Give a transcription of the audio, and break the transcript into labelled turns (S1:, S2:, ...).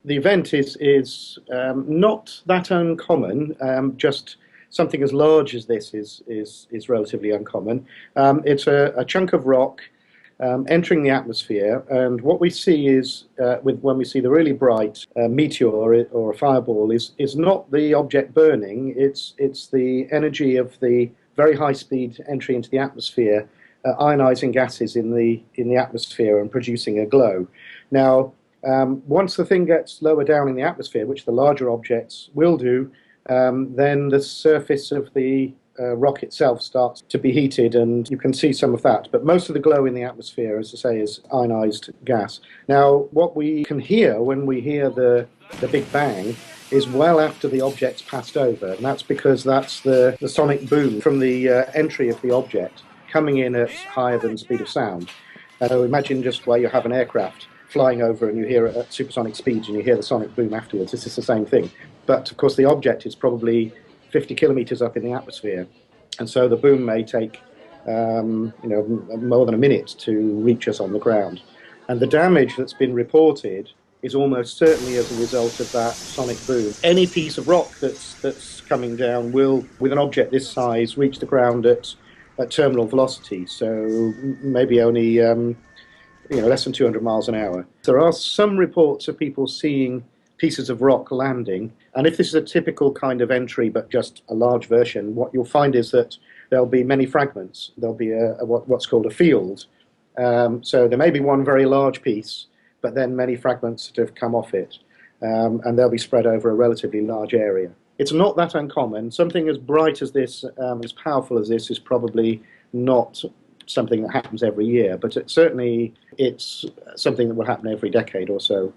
S1: the event is not that uncommon. Just something as large as this is relatively uncommon. It's a chunk of rock entering the atmosphere, and what we see is when we see the really bright meteor or a fireball is not the object burning. It's the energy of the very high speed entry into the atmosphere, ionizing gases in the atmosphere and producing a glow. Now, once the thing gets lower down in the atmosphere, which the larger objects will do, then the surface of the rock itself starts to be heated, and you can see some of that. But most of the glow in the atmosphere, as I say, is ionized gas. Now, what we can hear when we hear the Big Bang is well after the object's passed over, and that's because that's the sonic boom from the entry of the object coming in at higher than the speed of sound. So imagine just where you have an aircraft flying over and you hear it at supersonic speeds and you hear the sonic boom afterwards. This is the same thing. But of course the object is probably 50 kilometers up in the atmosphere, and so the boom may take more than a minute to reach us on the ground. And the damage that's been reported is almost certainly as a result of that sonic boom. Any piece of rock that's coming down will, with an object this size, reach the ground at terminal velocity, so maybe only less than 200 miles an hour. There are some reports of people seeing pieces of rock landing, and if this is a typical kind of entry but just a large version, what you'll find is that there'll be many fragments. There'll be what's called a field. So there may be one very large piece, but then many fragments that have come off it, and they'll be spread over a relatively large area. It's not that uncommon. Something as bright as this, as powerful as this, is probably not something that happens every year, but it's something that will happen every decade or so.